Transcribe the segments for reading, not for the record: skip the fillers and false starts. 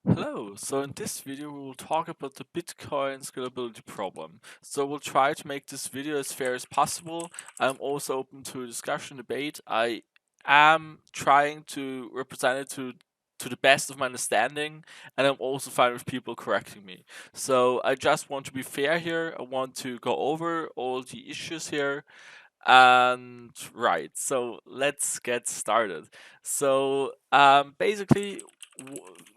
Hello, so in this video we will talk about the Bitcoin scalability problem. So we'll try to make this video as fair as possible. I'm also open to discussion, debate. I am trying to represent it to the best of my understanding, and I'm also fine with people correcting me. So I just want to be fair here. I want to go over all the issues here. And right, so let's get started. So basically,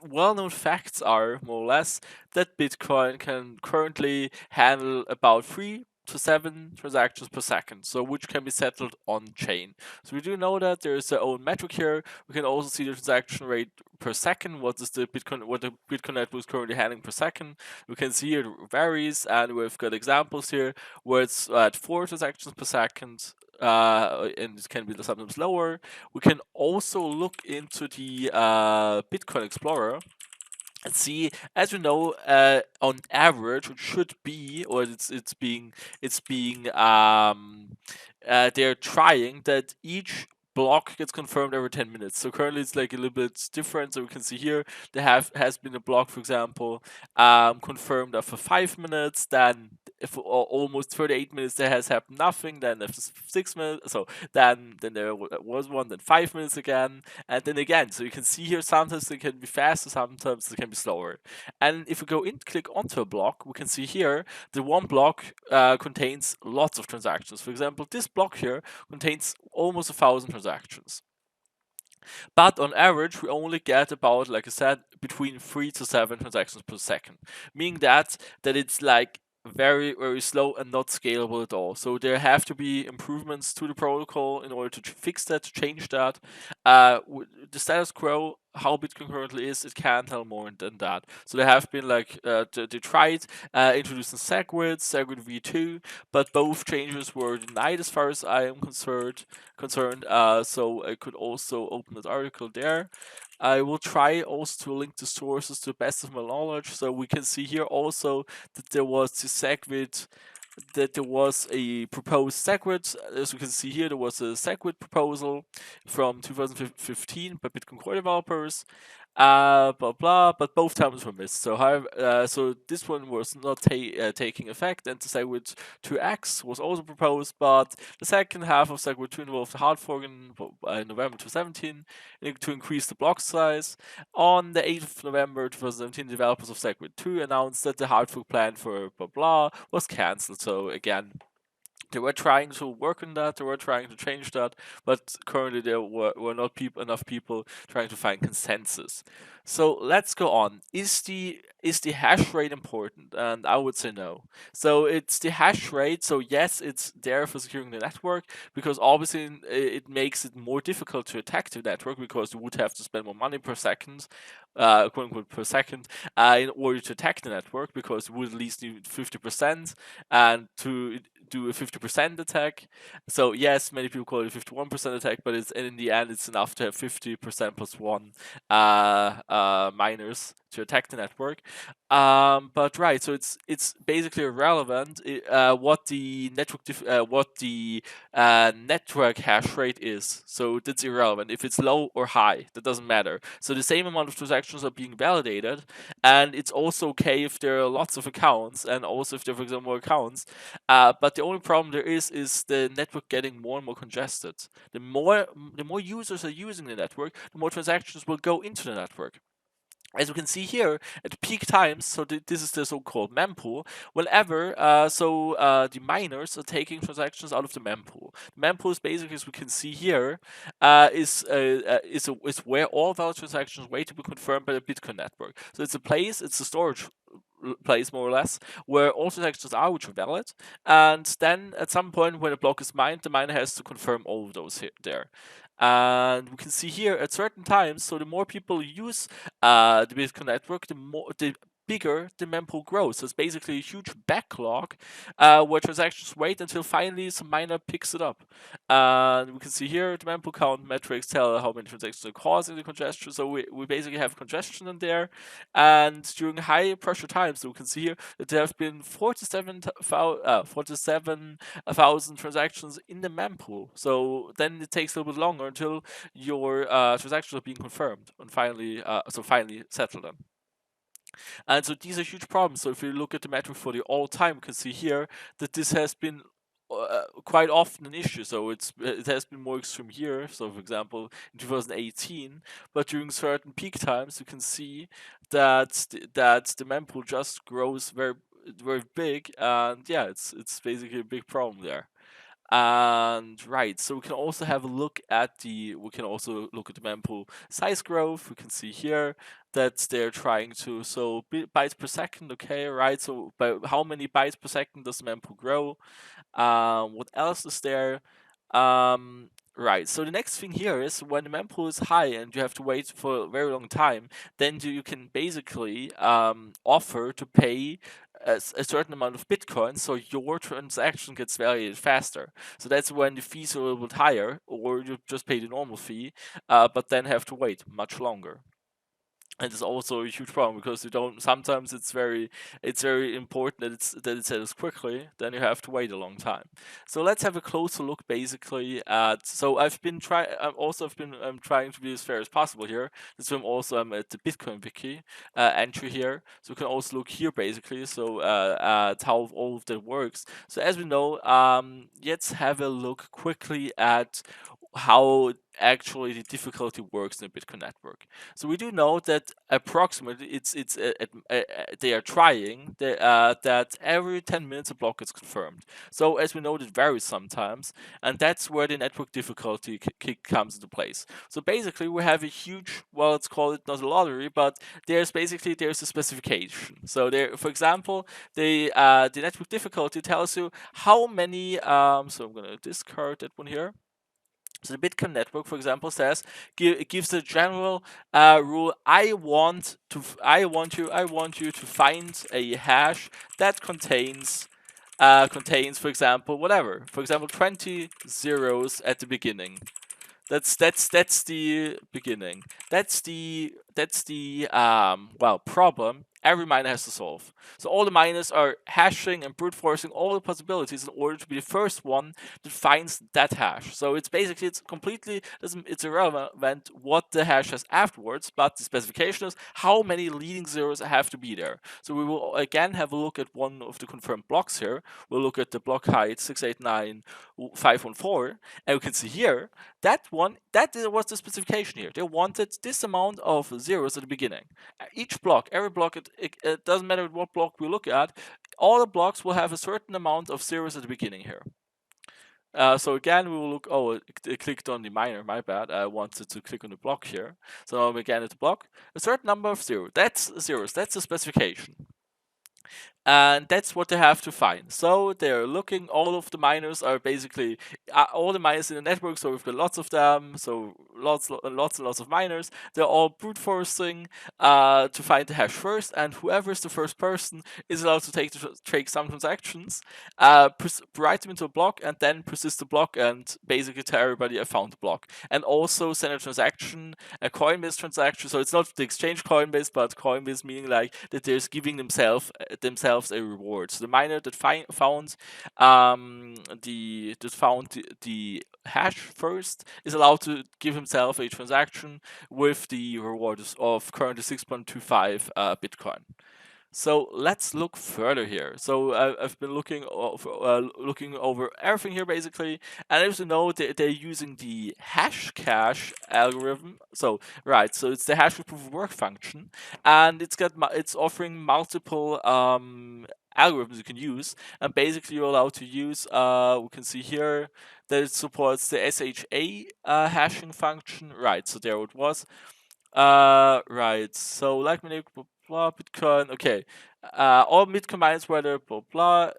well-known facts are more or less that Bitcoin can currently handle about 3 to 7 transactions per second, so which can be settled on chain. So we do know that there is a own metric here. We can also see the transaction rate per second. What the Bitcoin network is currently handling per second? We can see it varies, and we've got examples here where it's at 4 transactions per second. And it can be sometimes lower. We can also look into the Bitcoin Explorer and see, as we know, on average, it should be, or they're trying that each block gets confirmed every 10 minutes. So currently it's like a little bit different. So we can see here there has been a block, for example, confirmed after 5 minutes. Then if almost 38 minutes there has happened nothing. Then after 6 minutes, so then there was one. Then 5 minutes again, and then again. So you can see here sometimes it can be faster, sometimes it can be slower. And if we go in, click onto a block, we can see here the one block contains lots of transactions. For example, this block here contains almost 1,000 transactions. But on average, we only get about, like I said, between 3 to 7 transactions per second, meaning that it's like very slow and not scalable at all. So there have to be improvements to the protocol in order to fix that, to change that. The status quo, how Bitcoin currently is, it can't handle more than that. So there have been like they tried introducing SegWit v2, but both changes were denied as far as I am concerned. So I could also open this article there. I will try also to link the sources to the best of my knowledge. So we can see here also that there was the SegWit, that there was a proposed SegWit. As you can see here, there was a SegWit proposal from 2015 by Bitcoin core developers. Blah blah, but both times were missed. So however, so this one was not taking effect, and the SegWit 2x was also proposed, but the second half of SegWit 2 involved a hard fork in November 2017 to increase the block size. On the 8th of November 2017, developers of SegWit 2 announced that the hard fork plan for blah blah was cancelled. So again, they were trying to work on that, they were trying to change that, but currently there were not enough people trying to find consensus. So let's go on. Is the hash rate important? And I would say no. So it's the hash rate. So yes, it's there for securing the network, because obviously it makes it more difficult to attack the network, because you would have to spend more money per second, quote unquote per second, in order to attack the network, because you would at least need 50%, and to do a 50% attack. So yes, many people call it a 51% attack, but in the end it's enough to have 50% plus one miners to attack the network. But right, so it's basically irrelevant what the network hash rate is. So that's irrelevant. If it's low or high, that doesn't matter. So the same amount of transactions are being validated, and it's also okay if there are lots of accounts, and also if there are, for example, more accounts. But the only problem there is the network getting more and more congested. The more users are using the network, the more transactions will go into the network. As we can see here, at peak times, so this is the so-called mempool. Whenever, the miners are taking transactions out of the mempool. The mempool is basically, as we can see here, is where all valid transactions wait to be confirmed by the Bitcoin network. So it's a storage place, more or less, where all transactions are which are valid, and then at some point when a block is mined, the miner has to confirm all of those there. And we can see here at certain times, so the more people use the Bitcoin network, the bigger the mempool grows. So it's basically a huge backlog where transactions wait until finally some miner picks it up. And we can see here the mempool count metrics tell how many transactions are causing the congestion. So we basically have congestion in there. And during high pressure times, so we can see here that there have been 47,000 transactions in the mempool. So then it takes a little bit longer until your transactions are being confirmed and finally settled them. And so these are huge problems. So if you look at the metric for the all time, you can see here that this has been quite often an issue. So it has been more extreme here. So for example, in 2018, but during certain peak times, you can see that that the mempool just grows very big, and yeah, it's basically a big problem there. And right, so we can also have a look at the mempool size growth. We can see here that they're trying to, so bytes per second, okay, right? So by how many bytes per second does the mempool grow? What else is there? Right. So the next thing here is when the mempool is high and you have to wait for a very long time, then you can basically offer to pay a certain amount of Bitcoin, so your transaction gets validated faster. So that's when the fees are a little bit higher, or you just pay the normal fee, but then have to wait much longer. And it's also a huge problem because you don't. Sometimes it's very important that it settles quickly. Then you have to wait a long time. So let's have a closer look, basically at. So I'm trying to be as fair as possible here. That's why I'm at the Bitcoin wiki entry here. So you can also look here, basically. So at how all of that works. So as we know, let's have a look quickly at how actually the difficulty works in a Bitcoin network. So we do know that approximately they are trying that every 10 minutes a block gets confirmed. So as we know, it varies sometimes, and that's where the network difficulty comes into place. So basically, we have a huge, well, let's call it not a lottery, but there's a specification. So there, for example, the network difficulty tells you how many. So I'm gonna discard that one here. So the Bitcoin network, for example, says it gives a general rule. I want you to find a hash that contains, for example, whatever. For example, 20 zeros at the beginning. That's the beginning. That's the well, problem every miner has to solve. So all the miners are hashing and brute forcing all the possibilities in order to be the first one that finds that hash. So it's irrelevant what the hash has afterwards, but the specification is how many leading zeros have to be there. So we will again have a look at one of the confirmed blocks here. We'll look at the block height 689,514, and we can see here was the specification here. They wanted this amount of zeros at the beginning. Every block, it doesn't matter what block we look at, all the blocks will have a certain amount of zeros at the beginning here. So again, we will look. Oh, it clicked on the miner. My bad. I wanted to click on the block here. So now again at the block, a certain number of zeros. That's zeros. That's the specification. And that's what they have to find. So they're looking. All of the miners are basically all the miners in the network. So we've got lots of them. So lots and lots of miners. They're all brute forcing to find the hash first, and whoever is the first person is allowed to take some transactions, write them into a block, and then persist the block, and basically tell everybody I found the block, and also send a transaction, a Coinbase transaction. So it's not the exchange Coinbase, but Coinbase meaning like that they're giving themselves a reward. So the miner that found the hash first is allowed to give himself a transaction with the reward of currently 6.25 Bitcoin. So let's look further here. So I've been looking over everything here, basically, and as you know, they're using the hash cache algorithm. So right, so it's the hash proof of work function, and it's offering multiple algorithms you can use, and basically you're allowed to use. We can see here that it supports the SHA hashing function. Right, so there it was. Right. So like many blah blah Bitcoin. Okay. All Bitcoin miners, whether blah blah,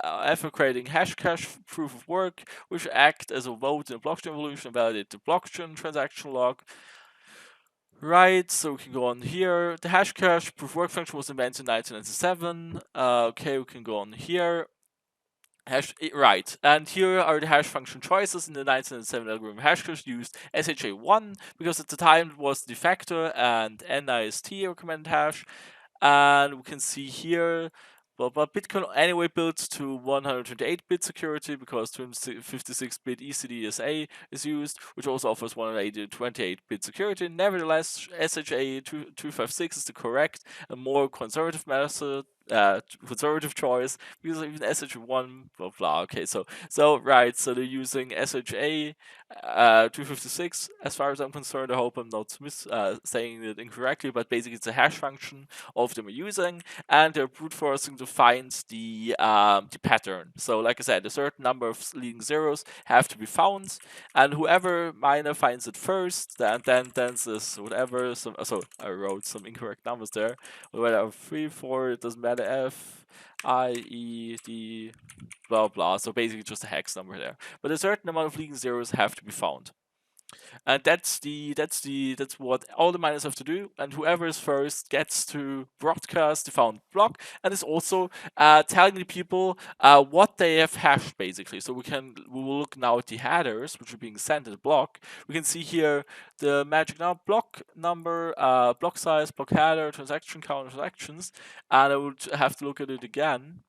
after creating hash cache proof of work, which act as a vote in the blockchain evolution, and validate the blockchain transaction log. Right. So we can go on here. The hash cache proof of work function was invented in 1997. Okay, we can go on here. Right, and here are the hash function choices. In the 1997 algorithm, hash cache used SHA1 because at the time it was de facto and NIST recommended hash. And we can see here But Bitcoin anyway builds to 128-bit security because 256-bit ECDSA is used, which also offers 128-bit security. Nevertheless, SHA 256 is the correct and more conservative method, conservative choice, because even SH1, blah blah. Okay, so right, so they're using SHA 256. As far as I'm concerned, I hope I'm not saying it incorrectly, but basically it's a hash function all of them are using, and they're brute forcing to find the pattern. So, like I said, a certain number of leading zeros have to be found, and whoever miner finds it first, then this whatever. So I wrote some incorrect numbers there. Whatever 3, 4, it doesn't matter. F, I, E, D, blah blah. So basically just a hex number there. But a certain amount of leading zeros have to be found. And that's what all the miners have to do. And whoever is first gets to broadcast the found block, and is also telling the people what they have hashed basically. So we will look now at the headers which are being sent to the block. We can see here the magic block number, block size, block header, transaction count, transactions, and I would have to look at it again.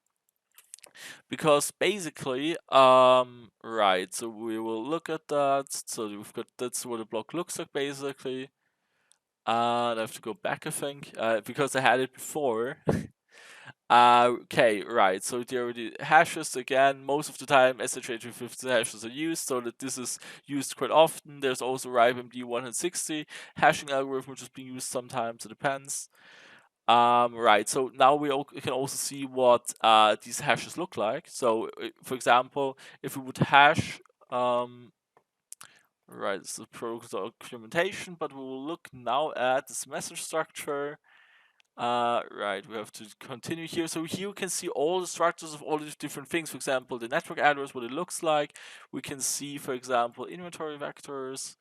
Because basically, right, so we will look at that. So we've got, that's what the block looks like basically. I have to go back, I think, because I had it before. Okay, right, so there are the hashes again. Most of the time SHA-250 hashes are used, so that this is used quite often. There's also RIPEMD 160 hashing algorithm, which is being used sometimes, it depends. Right, so now we can also see what these hashes look like. So, for example, if we would hash, right, it's the protocol documentation, but we will look now at this message structure. Right, we have to continue here. So here you can see all the structures of all these different things. For example, the network address, what it looks like. We can see, for example, inventory vectors,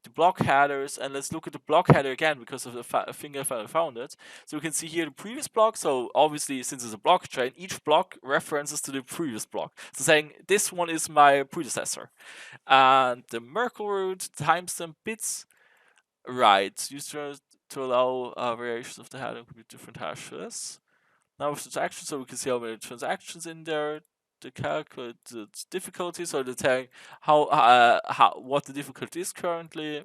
the block headers, and let's look at the block header again because of the thing I found it. So we can see here the previous block. So obviously, since it's a blockchain, each block references to the previous block. So saying this one is my predecessor. And the Merkle root, timestamp bits, right, used to allow variations of the header with different hashes. Now with transactions, so we can see how many transactions in there. The calculate the difficulty, so they're telling what the difficulty is currently.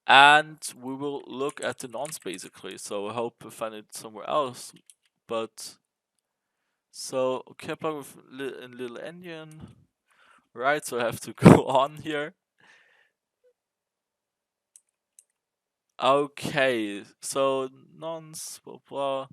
And we will look at the nonce basically. So I hope I find it somewhere else. But so okay, plug with in little endian. Right, so I have to go on here. Okay, so nonce blah blah.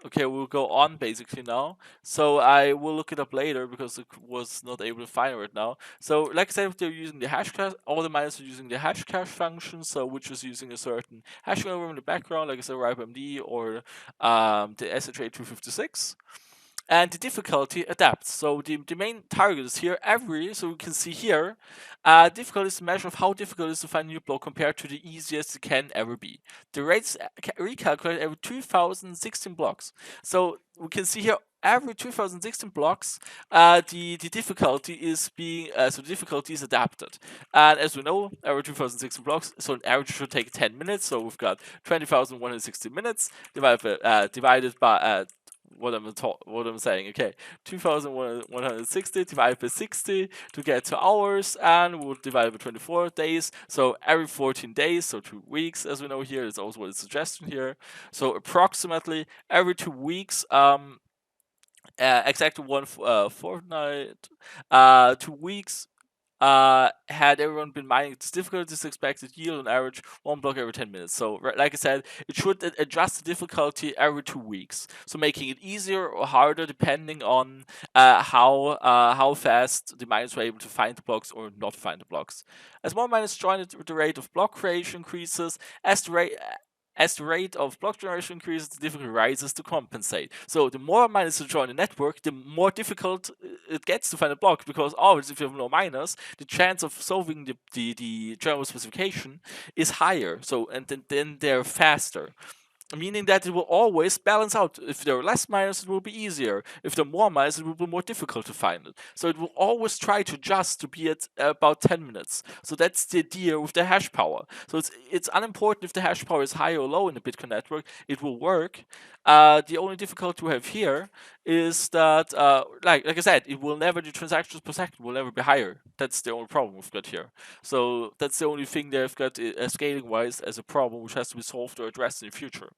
Okay, we'll go on basically now. So I will look it up later because it was not able to find it right now. So like I said, they're using the hash cache. All the miners are using the hash cache function, so which is using a certain hashing algorithm in the background, like I said, RIPEMD or the SHA-256. And the difficulty adapts. So the main target is here so we can see here, difficulty is a measure of how difficult it is to find a new block compared to the easiest it can ever be. The rates recalculated every 2016 blocks. So we can see here every 2016 blocks, the difficulty is being so the difficulty is adapted. And as we know, every 2016 blocks, so an average should take 10 minutes. So we've got 20,160 minutes divided by what I'm saying. Okay, 2,160 divided by 60 to get to hours, and we'll divide by 24 days. So every 14 days, so 2 weeks, as we know here, is also what is suggestion here. So approximately every 2 weeks, exactly one fortnight, 2 weeks. Had everyone been mining its difficulty, this expected yield on average 1 block every 10 minutes. So, like I said, it should adjust the difficulty every 2 weeks. So, making it easier or harder depending on how fast the miners were able to find the blocks or not find the blocks. As more miners join, the rate of block creation increases. As the rate of block generation increases, the difficulty rises to compensate. So the more miners who join the network, the more difficult it gets to find a block, because always if you have no miners, the chance of solving the general specification is higher. So and then they're faster. meaning that it will always balance out. If there are less miners, it will be easier. If there are more miners, it will be more difficult to find it. So it will always try to adjust to be at about 10 minutes. So that's the idea with the hash power. So it's unimportant if the hash power is high or low in the Bitcoin network, it will work. The only difficulty we have here is that, like I said, it will never, the transactions per second will never be higher. That's the only problem we've got here. So that's the only thing they've got scaling wise as a problem, which has to be solved or addressed in the future,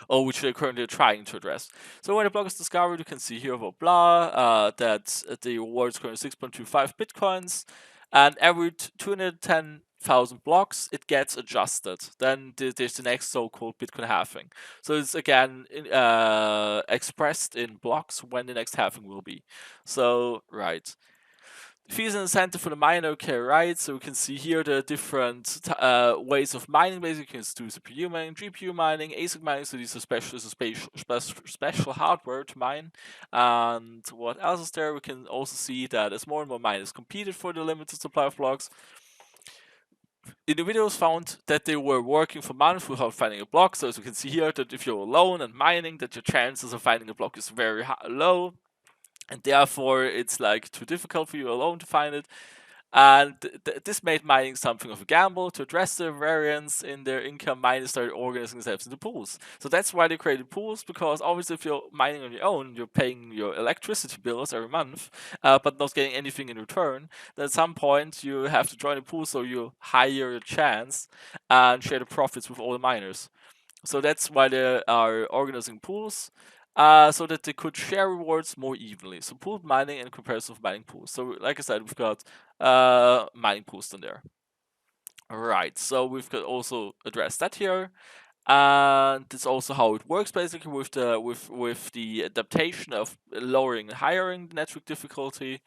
or which they're currently trying to address. So when the block is discovered, you can see here, blah blah, that the reward is currently 6.25 bitcoins, and every 210,000 blocks it gets adjusted. Then there's the next so-called Bitcoin halving. So it's again expressed in blocks when the next halving will be. So right. Fees and incentive for the miner, okay, right? So we can see here the different ways of mining. Basically, you can do CPU mining, GPU mining, ASIC mining. So these are special hardware to mine. And what else is there? We can also see that as more and more miners competed for the limited supply of blocks, individuals found that they were working for months without finding a block. So as you can see here, that if you're alone and mining, that your chances of finding a block is very low, and therefore it's like too difficult for you alone to find it. And this made mining something of a gamble. To address the variance in their income, miners started organizing themselves into pools. So that's why they created pools, because obviously if you're mining on your own, you're paying your electricity bills every month, but not getting anything in return. Then at some point you have to join a pool, so you higher your chance and share the profits with all the miners. So that's why they are organizing pools, so that they could share rewards more evenly. So pooled mining in comparison with mining pools. So like I said, we've got mining pools in there. Alright, so we've got also addressed that here. And it's also how it works basically with the adaptation of lowering and hiring the network difficulty.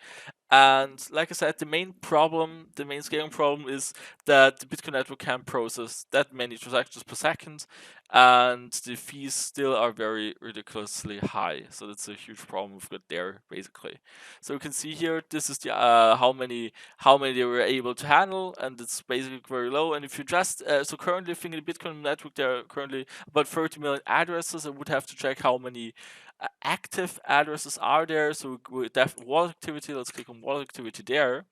And like I said, the main scaling problem is that the Bitcoin network can't process that many transactions per second, and the fees still are very ridiculously high. So that's a huge problem we've got there, basically. So you can see here, this is the how many they were able to handle, and it's basically very low. And if you just so currently thinking the Bitcoin network, there are currently about 30 million addresses. I would have to check how many active addresses are there. So we wallet activity. Let's click on wallet activity there.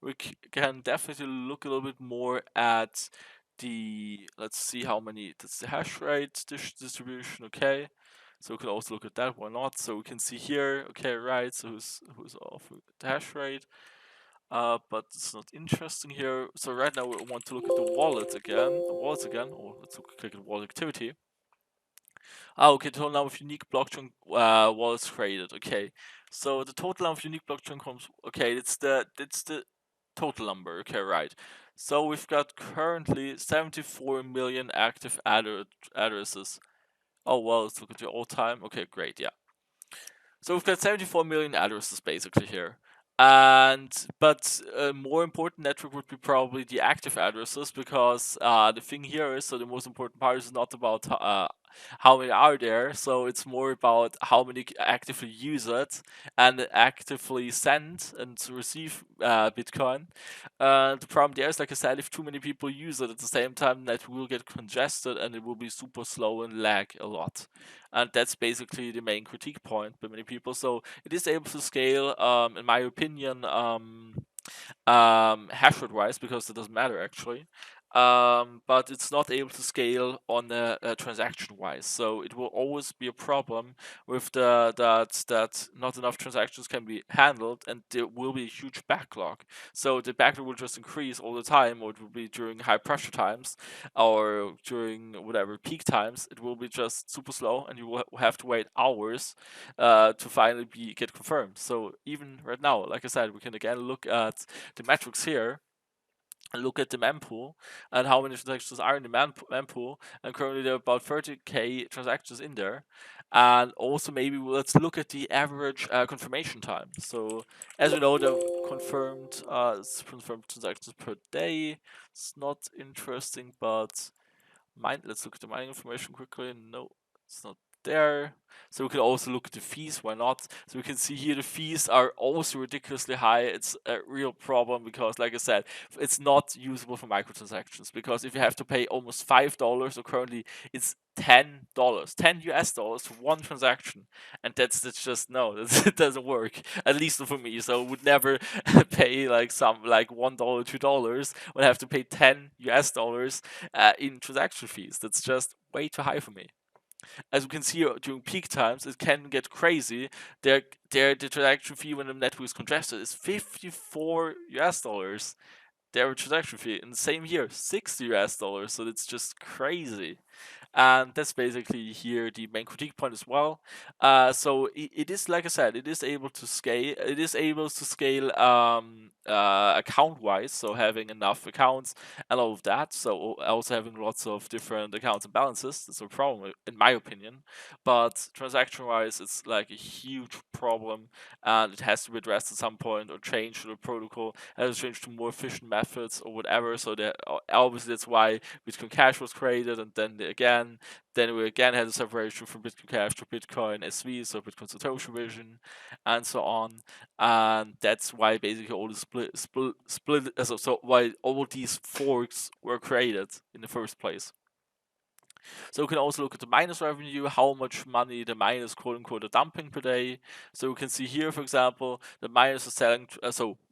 We can definitely look a little bit more at the. Let's see how many. That's the hash rate distribution. Okay. So we can also look at that. Why not? So we can see here. Okay, right. So who's off with the hash rate? But it's not interesting here. So right now we want to look at the wallet again. Or let's click at wallet activity. Okay, total number of unique blockchain wallets created. Okay, so the total number of unique blockchain comes. Okay, it's the total number. Okay, right. So we've got currently 74 million active addresses. Oh well, let's look at the all time. Okay, great. Yeah. So we've got 74 million addresses basically here. And but a more important network would be probably the active addresses, because the thing here is, so the most important part is not about how many are there, so it's more about how many actively use it and actively send and receive Bitcoin. The problem there is, like I said, if too many people use it at the same time, the network will get congested and it will be super slow and lag a lot. And that's basically the main critique point by many people. So it is able to scale, in my opinion, hash rate wise, because it doesn't matter actually. But it's not able to scale on a transaction wise, so it will always be a problem with that not enough transactions can be handled, and there will be a huge backlog. So the backlog will just increase all the time, or it will be during high pressure times, or during whatever peak times. It will be just super slow, and you will have to wait hours to finally get confirmed. So even right now, like I said, we can again look at the metrics here and look at the mempool and how many transactions are in the mempool. And currently there are about 30k transactions in there. And also maybe let's look at the average confirmation time. So as we know, the confirmed transactions per day. It's not interesting, but let's look at the mining information quickly. No, it's not there. So we can also look at the fees, why not? So we can see here the fees are also ridiculously high. It's a real problem because, like I said, it's not usable for microtransactions, because if you have to pay almost $5, so currently it's $10, $10 for one transaction, and that's just no, it doesn't work. At least for me. So I would never pay like $1, $2. Would have to pay $10 in transaction fees. That's just way too high for me. As we can see during peak times, it can get crazy. The transaction fee when the network is congested is $54. The average transaction fee in the same year, $60. So it's just crazy. And that's basically here the main critique point as well. So it is, like I said, it is able to scale. It is able to scale account wise, so having enough accounts and all of that. So also having lots of different accounts and balances. That's a problem in my opinion. But transaction wise, it's like a huge problem, and it has to be addressed at some point or changed to the protocol. Has to change to more efficient methods or whatever. So that obviously that's why Bitcoin Cash was created, and then we again had a separation from Bitcoin Cash to Bitcoin SV, so Bitcoin Satoshi version, and so on. And that's why basically all the so why all these forks were created in the first place. So we can also look at the miners revenue, how much money the miners quote unquote are dumping per day. So we can see here, for example, the miners are selling,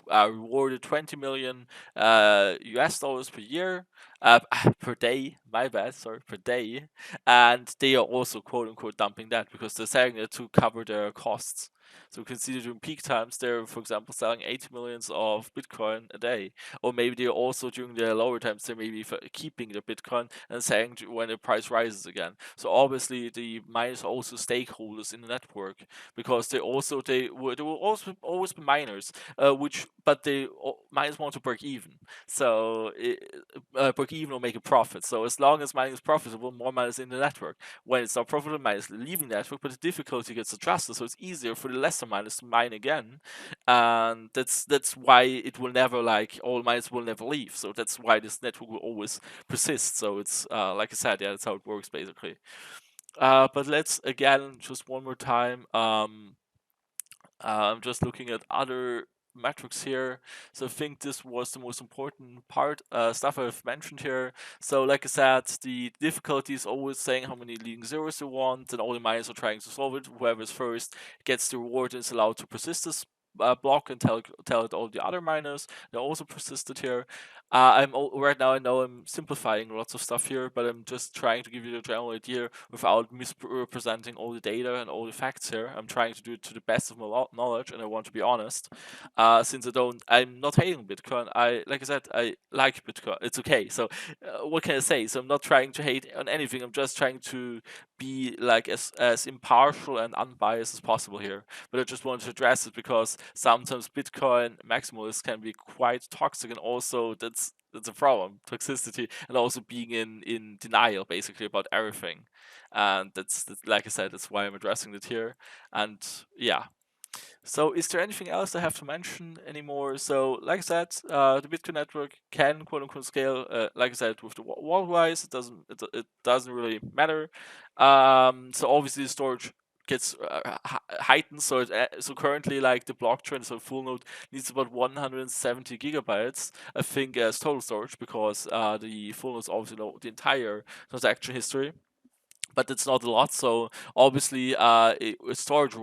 rewarded 20 million US dollars per year, per day, my bad, sorry, per day. And they are also quote unquote dumping that because they're selling it to cover their costs. So we can see that during peak times, they're, for example, selling 80 millions of Bitcoin a day. Or maybe they're also during the lower times, they may be keeping their Bitcoin and selling when the price rises again. So obviously the miners are also stakeholders in the network, because they will also always be miners, but miners want to break even. So break even or make a profit. So as long as mining is profitable, more miners in the network. When it's not profitable, miners leaving the network, but the difficulty gets adjusted, so it's easier for the lesser miners to mine again, and that's why it will never, like, all miners will never leave. So that's why this network will always persist. So it's like I said, yeah, that's how it works basically. But let's again just one more time. I'm just looking at other metrics here. So I think this was the most important part, stuff I've mentioned here. So like I said, the difficulty is always saying how many leading zeros you want, and all the miners are trying to solve it. Whoever is first gets the reward and is allowed to persist this block and tell it all the other miners. They also persisted here. Right now I know I'm simplifying lots of stuff here, but I'm just trying to give you the general idea without misrepresenting all the data and all the facts here. I'm trying to do it to the best of my knowledge, and I want to be honest. Since I'm not hating Bitcoin. Like I said, I like Bitcoin. It's okay. So what can I say? So I'm not trying to hate on anything. I'm just trying to be like as impartial and unbiased as possible here. But I just wanted to address it because sometimes Bitcoin maximalists can be quite toxic, and also that's a problem, toxicity, and also being in denial basically about everything. And that's like I said, that's why I'm addressing it here. And yeah. So is there anything else I have to mention anymore? So like I said, the Bitcoin network can quote unquote scale. Like I said, with the wall wise, it doesn't really matter. So obviously the storage gets heightened. So so currently, like, the blockchain, so full node needs about 170 gigabytes, I think, as total storage, because the full nodes obviously know the entire transaction history, but it's not a lot. So obviously, storage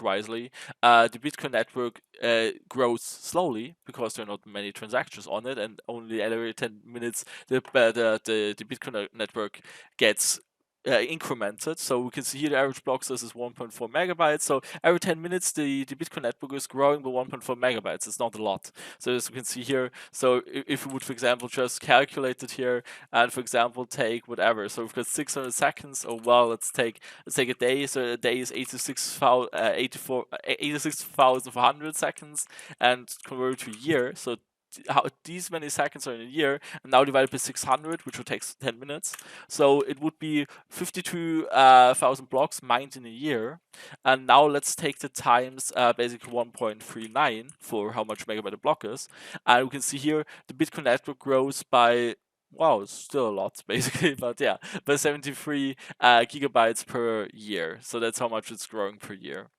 wisely, the Bitcoin network grows slowly because there are not many transactions on it, and only every 10 minutes the Bitcoin network gets incremented. So we can see here the average block size is 1.4 megabytes. So every 10 minutes, the Bitcoin network is growing by 1.4 megabytes. It's not a lot. So as you can see here, so if we would, for example, just calculate it here, and for example take whatever, so we've got 600 seconds, or well, let's take a day. So a day is 86,400 seconds, and convert to a year. So how these many seconds are in a year, and now divided by 600, which would take 10 minutes. So it would be 52,000 blocks mined in a year. And now let's take the times basically 1.39 for how much megabyte a block is. And we can see here the Bitcoin network grows by wow, it's still a lot basically, but yeah, but 73 gigabytes per year. So that's how much it's growing per year.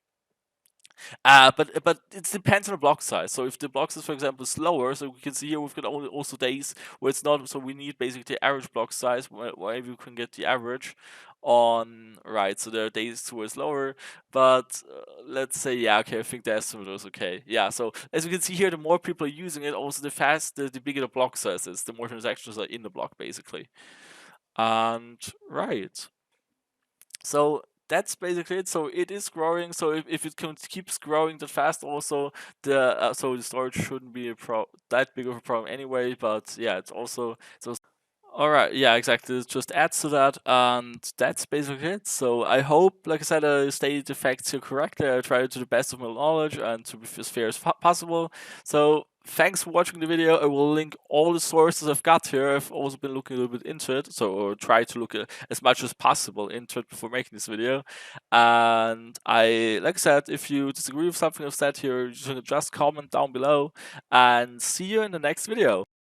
But it depends on the block size. So if the block size, for example, is slower, so we can see here we've got only also days where it's not. So we need basically the average block size where you can get the average on right. So there are days where it's lower, but let's say yeah, okay, I think the estimate was okay. Yeah. So as we can see here, the more people are using it, also the bigger the block size is, the more transactions are in the block basically. And right. So that's basically it. So it is growing. So if it keeps growing that fast, also the storage shouldn't be that big of a problem anyway. But yeah, it's also all right. Yeah, exactly. It just adds to that, and that's basically it. So I hope, like I said, I stated the facts here correctly. I tried to the best of my knowledge and to be as fair as possible. So thanks for watching the video. I will link all the sources I've got here. I've also been looking a little bit into it, so or try to look as much as possible into it before making this video. And like I said, if you disagree with something I've said here, you should just comment down below. And see you in the next video.